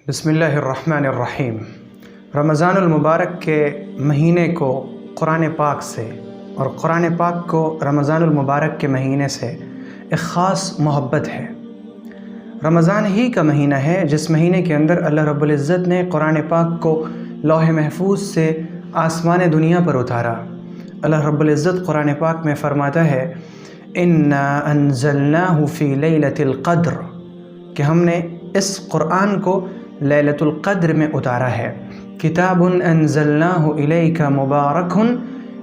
بسم اللہ الرحمن الرحیم۔ رمضان المبارک کے مہینے کو قرآن پاک سے اور قرآن پاک کو رمضان المبارک کے مہینے سے ایک خاص محبت ہے۔ رمضان ہی کا مہینہ ہے جس مہینے کے اندر اللہ رب العزت نے قرآن پاک کو لوح محفوظ سے آسمان دنیا پر اتارا۔ اللہ رب العزت قرآن پاک میں فرماتا ہے اِنَّا أَنزَلْنَاهُ فِي لَيْلَةِ الْقَدْرِ کہ ہم نے اس قرآن کو لیلۃ القدر میں اتارا ہے۔ کتاب انزلناہ الیک مبارک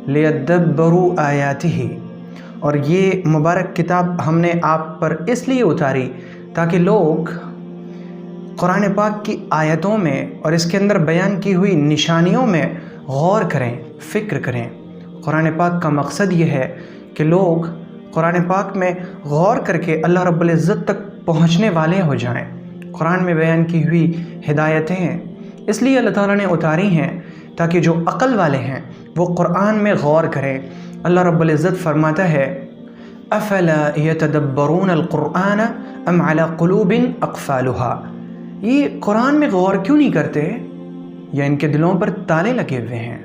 لیدبروا آیاتہ، اور یہ مبارک کتاب ہم نے آپ پر اس لیے اتاری تاکہ لوگ قرآن پاک کی آیتوں میں اور اس کے اندر بیان کی ہوئی نشانیوں میں غور کریں، فکر کریں۔ قرآن پاک کا مقصد یہ ہے کہ لوگ قرآن پاک میں غور کر کے اللہ رب العزت تک پہنچنے والے ہو جائیں۔ قرآن میں بیان کی ہوئی ہدایتیں اس لیے اللہ تعالیٰ نے اتاری ہیں تاکہ جو عقل والے ہیں وہ قرآن میں غور کریں۔ اللہ رب العزت فرماتا ہے افلا یتدبرون القرآن ام علی قلوب اقفالها، یہ قرآن میں غور کیوں نہیں کرتے یا ان کے دلوں پر تالے لگے ہوئے ہیں؟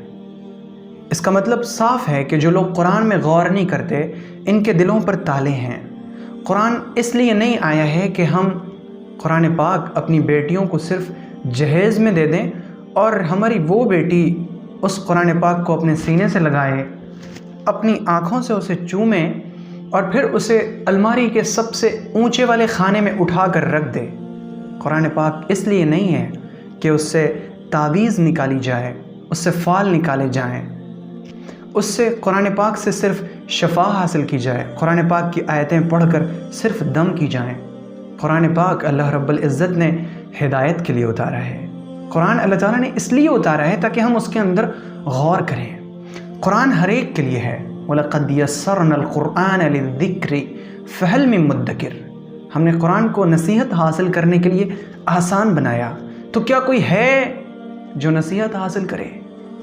اس کا مطلب صاف ہے کہ جو لوگ قرآن میں غور نہیں کرتے ان کے دلوں پر تالے ہیں۔ قرآن اس لیے نہیں آیا ہے کہ ہم قرآن پاک اپنی بیٹیوں کو صرف جہیز میں دے دیں اور ہماری وہ بیٹی اس قرآن پاک کو اپنے سینے سے لگائے، اپنی آنکھوں سے اسے چومیں اور پھر اسے الماری کے سب سے اونچے والے خانے میں اٹھا کر رکھ دے۔ قرآن پاک اس لیے نہیں ہے کہ اس سے تعویذ نکالی جائے، اس سے فال نکالے جائیں، اس سے قرآن پاک سے صرف شفا حاصل کی جائے، قرآن پاک کی آیتیں پڑھ کر صرف دم کی جائیں۔ قرآن پاک اللہ رب العزت نے ہدایت کے لیے اتارا ہے۔ قرآن اللہ تعالیٰ نے اس لیے اتارا ہے تاکہ ہم اس کے اندر غور کریں۔ قرآن ہر ایک کے لیے ہے۔ وَلَقَدْ يَسَّرْنَا الْقُرْآنَ لِلذِّكْرِ فَهَلْ مِن مُدَّكِرٍ، ہم نے قرآن کو نصیحت حاصل کرنے کے لیے آسان بنایا، تو کیا کوئی ہے جو نصیحت حاصل کرے؟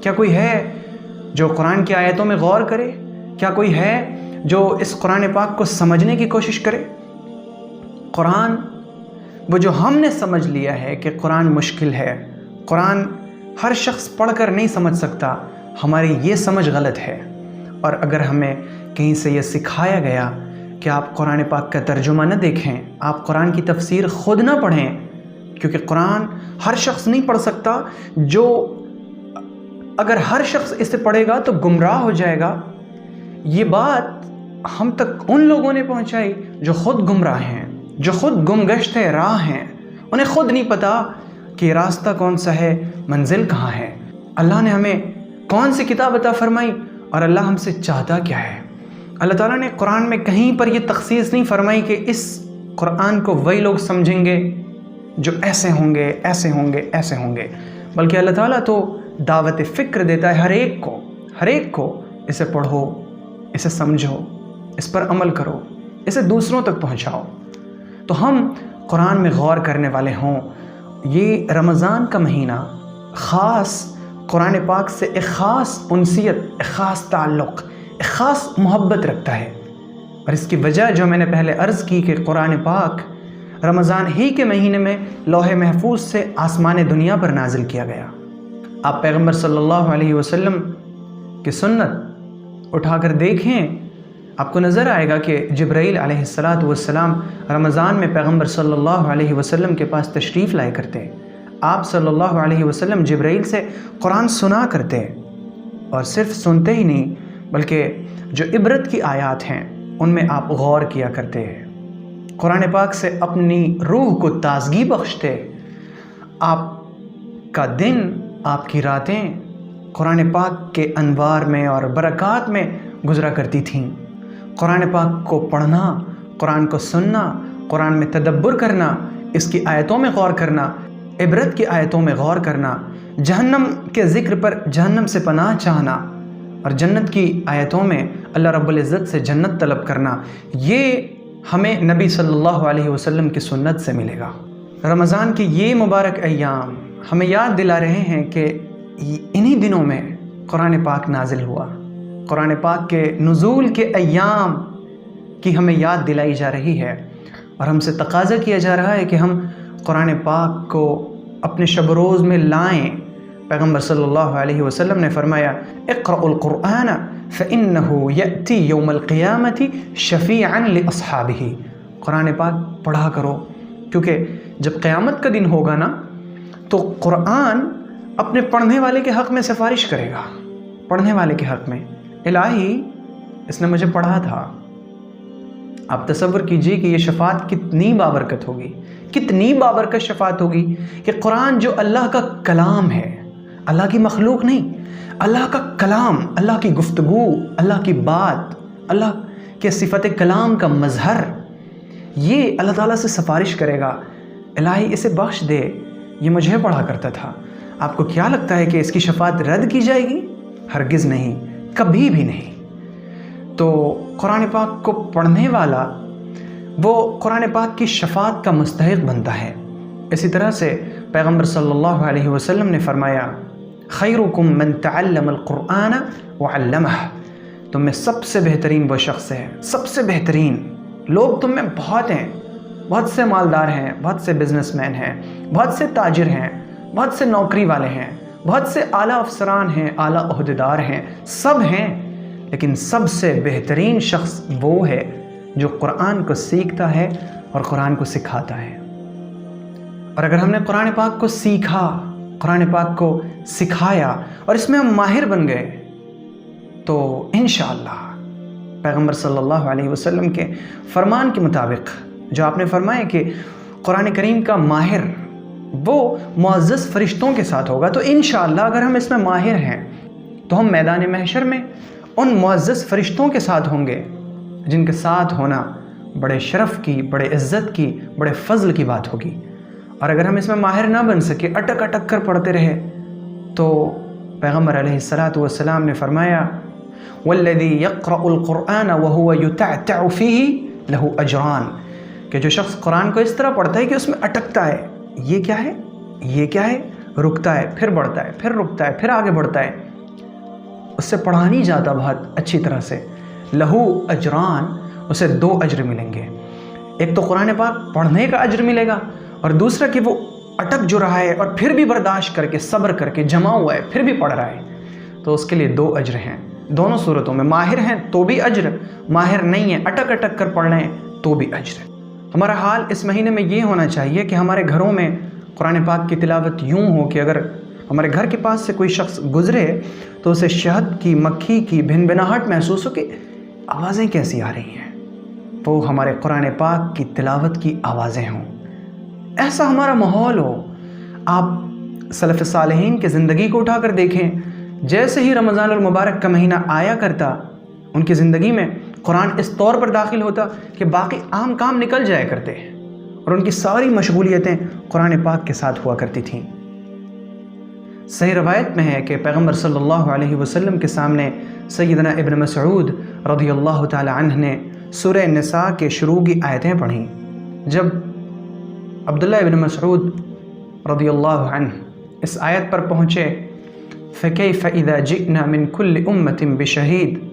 کیا کوئی ہے جو قرآن کی آیتوں میں غور کرے؟ کیا کوئی ہے جو اس قرآن پاک کو سمجھنے کی کوشش کرے؟ قرآن وہ جو ہم نے سمجھ لیا ہے کہ قرآن مشکل ہے، قرآن ہر شخص پڑھ کر نہیں سمجھ سکتا، ہماری یہ سمجھ غلط ہے۔ اور اگر ہمیں کہیں سے یہ سکھایا گیا کہ آپ قرآن پاک کا ترجمہ نہ دیکھیں، آپ قرآن کی تفسیر خود نہ پڑھیں، کیونکہ قرآن ہر شخص نہیں پڑھ سکتا، جو اگر ہر شخص اسے پڑھے گا تو گمراہ ہو جائے گا۔ یہ بات ہم تک ان لوگوں نے پہنچائی جو خود گمراہ ہیں، جو خود گمگشت راہ ہیں، انہیں خود نہیں پتا کہ راستہ کون سا ہے، منزل کہاں ہے، اللہ نے ہمیں کون سی کتاب عطا فرمائی اور اللہ ہم سے چاہتا کیا ہے۔ اللہ تعالیٰ نے قرآن میں کہیں پر یہ تخصیص نہیں فرمائی کہ اس قرآن کو وہی لوگ سمجھیں گے جو ایسے ہوں گے، ایسے ہوں گے، ایسے ہوں گے، بلکہ اللہ تعالیٰ تو دعوت فکر دیتا ہے ہر ایک کو اسے پڑھو، اسے سمجھو، اس پر عمل کرو، اسے دوسروں تک پہنچاؤ۔ تو ہم قرآن میں غور کرنے والے ہوں۔ یہ رمضان کا مہینہ خاص قرآن پاک سے ایک خاص انسیت، ایک خاص تعلق، ایک خاص محبت رکھتا ہے، اور اس کی وجہ جو میں نے پہلے عرض کی کہ قرآن پاک رمضان ہی کے مہینے میں لوح محفوظ سے آسمان دنیا پر نازل کیا گیا۔ آپ پیغمبر صلی اللہ علیہ وسلم کی سنت اٹھا کر دیکھیں، آپ کو نظر آئے گا کہ جبرائیل علیہ السلام رمضان میں پیغمبر صلی اللہ علیہ وسلم کے پاس تشریف لائے کرتے۔ آپ صلی اللہ علیہ وسلم جبرائیل سے قرآن سنا کرتے، اور صرف سنتے ہی نہیں بلکہ جو عبرت کی آیات ہیں ان میں آپ غور کیا کرتے، قرآن پاک سے اپنی روح کو تازگی بخشتے۔ آپ کا دن، آپ کی راتیں قرآن پاک کے انوار میں اور برکات میں گزرا کرتی تھیں۔ قرآن پاک کو پڑھنا، قرآن کو سننا، قرآن میں تدبر کرنا، اس کی آیتوں میں غور کرنا، عبرت کی آیتوں میں غور کرنا، جہنم کے ذکر پر جہنم سے پناہ چاہنا اور جنت کی آیتوں میں اللہ رب العزت سے جنت طلب کرنا، یہ ہمیں نبی صلی اللہ علیہ وسلم کی سنت سے ملے گا۔ رمضان کی یہ مبارک ایام ہمیں یاد دلا رہے ہیں کہ انہی دنوں میں قرآن پاک نازل ہوا۔ قرآن پاک کے نزول کے ایام کی ہمیں یاد دلائی جا رہی ہے، اور ہم سے تقاضا کیا جا رہا ہے کہ ہم قرآن پاک کو اپنے شب روز میں لائیں۔ پیغمبر صلی اللہ علیہ وسلم نے فرمایا اقرأوا القرآن فإنه يأتي يوم القيامة شفيعا لأصحابه، قرآن پاک پڑھا کرو، کیونکہ جب قیامت کا دن ہوگا نا تو قرآن اپنے پڑھنے والے کے حق میں سفارش کرے گا، پڑھنے والے کے حق میں۔ الہی اس نے مجھے پڑھا تھا۔ آپ تصور کیجئے کہ یہ شفاعت کتنی بابرکت ہوگی، کتنی بابرکت شفاعت ہوگی کہ قرآن جو اللہ کا کلام ہے، اللہ کی مخلوق نہیں، اللہ کا کلام، اللہ کی گفتگو، اللہ کی بات، اللہ کے صفت کلام کا مظہر، یہ اللہ تعالیٰ سے سفارش کرے گا، الہی اسے بخش دے، یہ مجھے پڑھا کرتا تھا۔ آپ کو کیا لگتا ہے کہ اس کی شفاعت رد کی جائے گی؟ ہرگز نہیں، کبھی بھی نہیں۔ تو قرآن پاک کو پڑھنے والا وہ قرآن پاک کی شفاعت کا مستحق بنتا ہے۔ اسی طرح سے پیغمبر صلی اللہ علیہ وسلم نے فرمایا خیرکم من تعلم القرآن وعلمہ، تم میں سب سے بہترین وہ شخص ہے، سب سے بہترین لوگ تم میں بہت ہیں، بہت سے مالدار ہیں، بہت سے بزنس مین ہیں، بہت سے تاجر ہیں، بہت سے نوکری والے ہیں، بہت سے اعلیٰ افسران ہیں، اعلیٰ عہدیدار ہیں، سب ہیں، لیکن سب سے بہترین شخص وہ ہے جو قرآن کو سیکھتا ہے اور قرآن کو سکھاتا ہے۔ اور اگر ہم نے قرآن پاک کو سیکھا، قرآن پاک کو سکھایا اور اس میں ہم ماہر بن گئے تو انشاءاللہ پیغمبر صلی اللہ علیہ وسلم کے فرمان کے مطابق جو آپ نے فرمایا کہ قرآن کریم کا ماہر وہ معزز فرشتوں کے ساتھ ہوگا، تو انشاءاللہ اگر ہم اس میں ماہر ہیں تو ہم میدان محشر میں ان معزز فرشتوں کے ساتھ ہوں گے جن کے ساتھ ہونا بڑے شرف کی، بڑے عزت کی، بڑے فضل کی بات ہوگی۔ اور اگر ہم اس میں ماہر نہ بن سکے، اٹک اٹک کر پڑھتے رہے، تو پیغمبر علیہ السلام نے فرمایا والذی یقرأ القرآن وهو یتعتع فیہ لہ اجران، کہ جو شخص قرآن کو اس طرح پڑھتا ہے کہ اس میں اٹکتا ہے، یہ کیا ہے، یہ کیا ہے، رکتا ہے، پھر بڑھتا ہے، پھر رکتا ہے، پھر آگے بڑھتا ہے، اس سے پڑھا نہیں جاتا بہت اچھی طرح سے، لہو اجران، اسے 2 اجر ملیں گے۔ ایک تو قرآن پاک پڑھنے کا اجر ملے گا، اور دوسرا کہ وہ اٹک جو رہا ہے اور پھر بھی برداشت کر کے، صبر کر کے جمع ہوا ہے، پھر بھی پڑھ رہا ہے، تو اس کے لیے 2 اجر ہیں دونوں صورتوں میں۔ ماہر ہیں تو بھی اجر، ماہر نہیں ہے اٹک اٹک کر پڑھ رہے ہیں تو بھی اجر۔ ہمارا حال اس مہینے میں یہ ہونا چاہیے کہ ہمارے گھروں میں قرآن پاک کی تلاوت یوں ہو کہ اگر ہمارے گھر کے پاس سے کوئی شخص گزرے تو اسے شہد کی، مکھی کی بھنبھناہٹ محسوس ہو کہ آوازیں کیسی آ رہی ہیں، وہ ہمارے قرآن پاک کی تلاوت کی آوازیں ہوں، ایسا ہمارا ماحول ہو۔ آپ سلف صالحین کے زندگی کو اٹھا کر دیکھیں، جیسے ہی رمضان المبارک کا مہینہ آیا کرتا ان کی زندگی میں قرآن اس طور پر داخل ہوتا کہ باقی عام کام نکل جایا کرتے اور ان کی ساری مشغولیتیں قرآن پاک کے ساتھ ہوا کرتی تھیں۔ صحیح روایت میں ہے کہ پیغمبر صلی اللہ علیہ وسلم کے سامنے سیدنا ابن مسعود رضی اللہ تعالی عنہ نے سورہ نساء کے شروع کی آیتیں پڑھیں۔ جب عبداللہ ابن مسعود رضی اللہ عنہ اس آیت پر پہنچے فَكَيْفَ إِذَا جِئْنَا مِن كُلِّ أُمَّةٍ بِشَهِيدٍ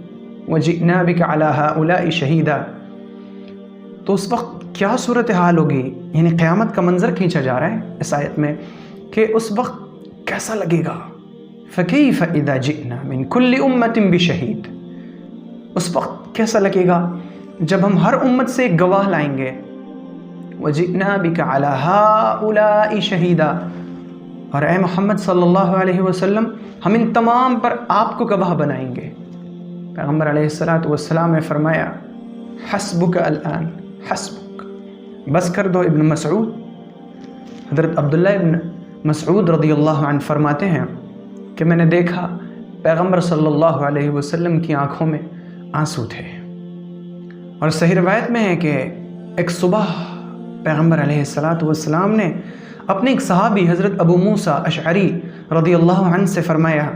وَجِئْنَا بِكَ عَلَى هَؤُلَاءِ شَهِيدًا، تو اس وقت کیا صورتحال ہوگی، یعنی قیامت کا منظر کھینچا جا رہا ہے اس آیت میں کہ اس وقت کیسا لگے گا۔ فَكَيْفَ إِذَا جِئْنَا مِن كُلِّ أُمَّةٍ بِشَهِيدٍ، اس وقت کیسا لگے گا جب ہم ہر امت سے ایک گواہ لائیں گے۔ وَجِئْنَا بِكَ عَلَى هَؤُلَاءِ شَهِيدًا، اور اے محمد صلی اللہ علیہ وسلم ہم ان تمام پر آپ کو گواہ بنائیں گے۔ پیغمبر علیہ السلام نے فرمایا حسبک الان، حسبک، بس کر دو ابن مسعود۔ حضرت عبداللہ ابن مسعود رضی اللہ عنہ فرماتے ہیں کہ میں نے دیکھا پیغمبر صلی اللہ علیہ وسلم کی آنکھوں میں آنسو تھے۔ اور صحیح روایت میں ہے کہ ایک صبح پیغمبر علیہ السلام نے اپنے ایک صحابی حضرت ابو موسیٰ اشعری رضی اللہ عنہ سے فرمایا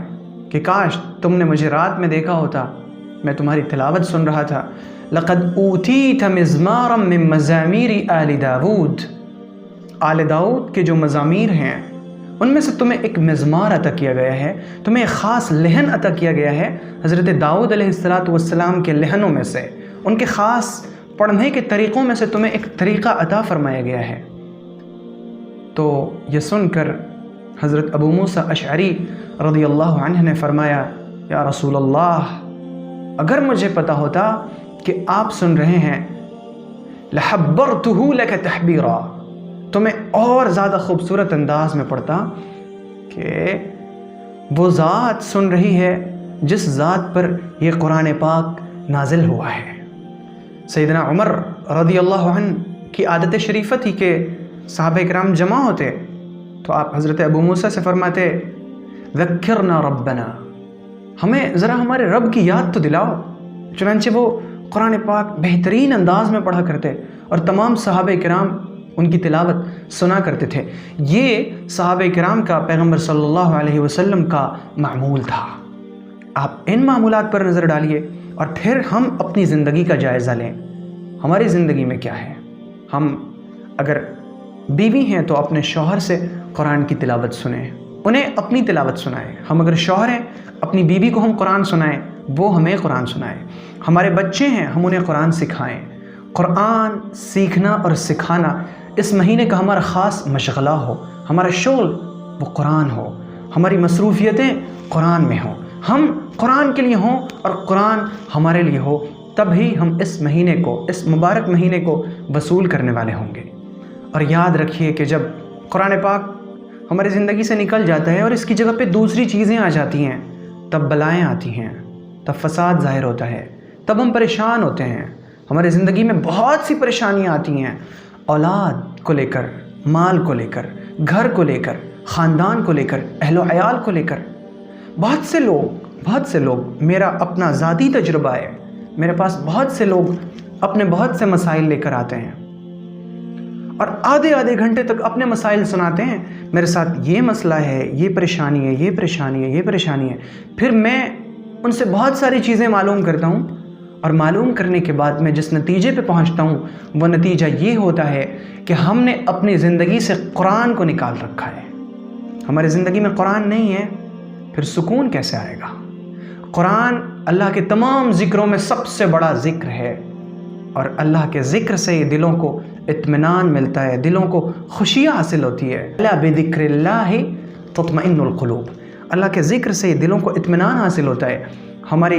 کہ کاش تم نے مجھے رات میں دیکھا ہوتا، میں تمہاری تلاوت سن رہا تھا۔ لقد اوتیت مزمارا من مزامیر آل داود، آل داود کے جو مزامیر ہیں ان میں سے تمہیں ایک مزمار عطا کیا گیا ہے، تمہیں ایک خاص لہن عطا کیا گیا ہے حضرت داؤد علیہ السلام کے لہنوں میں سے، ان کے خاص پڑھنے کے طریقوں میں سے تمہیں ایک طریقہ عطا فرمایا گیا ہے۔ تو یہ سن کر حضرت ابو موسیٰ اشعری رضی اللہ عنہ نے فرمایا یا رسول اللہ، اگر مجھے پتہ ہوتا کہ آپ سن رہے ہیں لَحَبَّرْتُهُ لَكَ تَحْبِيرًا، تو میں اور زیادہ خوبصورت انداز میں پڑھتا کہ وہ ذات سن رہی ہے جس ذات پر یہ قرآن پاک نازل ہوا ہے۔ سیدنا عمر رضی اللہ عنہ کی عادت شریفہ تھی کہ صحابہ کرام جمع ہوتے تو آپ حضرت ابو موسیٰ سے فرماتے ذکرنا ربنا، ہمیں ذرا ہمارے رب کی یاد تو دلاؤ۔ چنانچہ وہ قرآن پاک بہترین انداز میں پڑھا کرتے اور تمام صحابہ کرام ان کی تلاوت سنا کرتے تھے۔ یہ صحابہ کرام کا پیغمبر صلی اللہ علیہ وسلم کا معمول تھا۔ آپ ان معمولات پر نظر ڈالیے اور پھر ہم اپنی زندگی کا جائزہ لیں۔ ہماری زندگی میں کیا ہے؟ ہم اگر بیوی ہیں تو اپنے شوہر سے قرآن کی تلاوت سنیں، انہیں اپنی تلاوت سنائیں۔ ہم اگر شوہر ہیں اپنی بیوی کو ہم قرآن سنائیں، وہ ہمیں قرآن سنائیں۔ ہمارے بچے ہیں ہم انہیں قرآن سکھائیں۔ قرآن سیکھنا اور سکھانا اس مہینے کا ہمارا خاص مشغلہ ہو، ہمارا شغل وہ قرآن ہو، ہماری مصروفیتیں قرآن میں ہوں، ہم قرآن کے لیے ہوں اور قرآن ہمارے لیے ہو، تب ہی ہم اس مہینے کو، اس مبارک مہینے کو وصول کرنے والے ہوں گے۔ اور یاد رکھیے کہ جب قرآن پاک ہماری زندگی سے نکل جاتا ہے اور اس کی جگہ پہ دوسری چیزیں آ جاتی ہیں، تب بلائیں آتی ہیں، تب فساد ظاہر ہوتا ہے، تب ہم پریشان ہوتے ہیں۔ ہماری زندگی میں بہت سی پریشانیاں آتی ہیں، اولاد کو لے کر، مال کو لے کر، گھر کو لے کر، خاندان کو لے کر، اہل و عیال کو لے کر۔ بہت سے لوگ میرا اپنا ذاتی تجربہ ہے، میرے پاس بہت سے لوگ اپنے بہت سے مسائل لے کر آتے ہیں اور آدھے گھنٹے تک اپنے مسائل سناتے ہیں، میرے ساتھ یہ مسئلہ ہے، یہ پریشانی ہے، یہ پریشانی ہے، یہ پریشانی ہے۔ پھر میں ان سے بہت ساری چیزیں معلوم کرتا ہوں اور معلوم کرنے کے بعد میں جس نتیجے پہ پہنچتا ہوں وہ نتیجہ یہ ہوتا ہے کہ ہم نے اپنی زندگی سے قرآن کو نکال رکھا ہے۔ ہماری زندگی میں قرآن نہیں ہے، پھر سکون کیسے آئے گا؟ قرآن اللہ کے تمام ذکروں میں سب سے بڑا ذکر ہے اور اللہ کے ذکر سے ہی دلوں کو اطمینان ملتا ہے، دلوں کو خوشیاں حاصل ہوتی ہے۔ الا بذکر اللہ تطمئن القلوب، اللہ کے ذکر سے ہی دلوں کو اطمینان حاصل ہوتا ہے۔ ہماری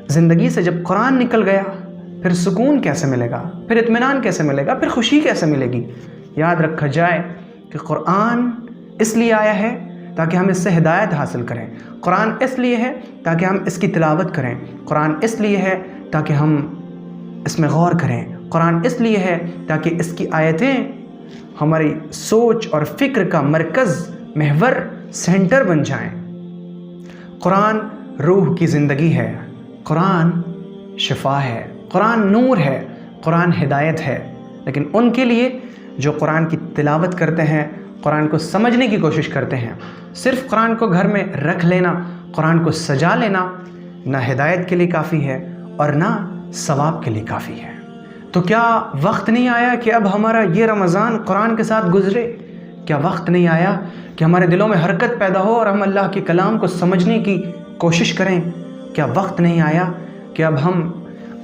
زندگی سے جب قرآن نکل گیا پھر سکون کیسے ملے گا؟ پھر اطمینان کیسے ملے گا؟ پھر خوشی کیسے ملے گی؟ یاد رکھا جائے کہ قرآن اس لیے آیا ہے تاکہ ہم اس سے ہدایت حاصل کریں، قرآن اس لیے ہے تاکہ ہم اس کی تلاوت کریں، قرآن اس لیے ہے تاکہ ہم اس میں غور کریں، قرآن اس لیے ہے تاکہ اس کی آیتیں ہماری سوچ اور فکر کا مرکز، محور، سینٹر بن جائیں۔ قرآن روح کی زندگی ہے، قرآن شفا ہے، قرآن نور ہے، قرآن ہدایت ہے۔ لیکن ان کے لیے جو قرآن کی تلاوت کرتے ہیں، قرآن کو سمجھنے کی کوشش کرتے ہیں، صرف قرآن کو گھر میں رکھ لینا، قرآن کو سجا لینا نہ ہدایت کے لیے کافی ہے اور نہ ثواب کے لیے کافی ہے۔ تو کیا وقت نہیں آیا کہ اب ہمارا یہ رمضان قرآن کے ساتھ گزرے؟ کیا وقت نہیں آیا کہ ہمارے دلوں میں حرکت پیدا ہو اور ہم اللہ کے کلام کو سمجھنے کی کوشش کریں؟ کیا وقت نہیں آیا کہ اب ہم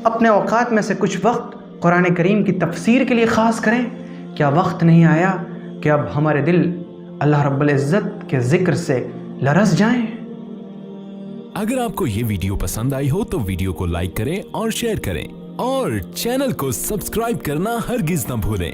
اپنے اوقات میں سے کچھ وقت قرآن کریم کی تفسیر کے لیے خاص کریں؟ کیا وقت نہیں آیا کہ اب ہمارے دل اللہ رب العزت کے ذکر سے لرز جائیں؟ اگر آپ کو یہ ویڈیو پسند آئی ہو تو ویڈیو کو لائک کریں اور شیئر کریں اور چینل کو سبسکرائب کرنا ہرگز نہ بھولیں۔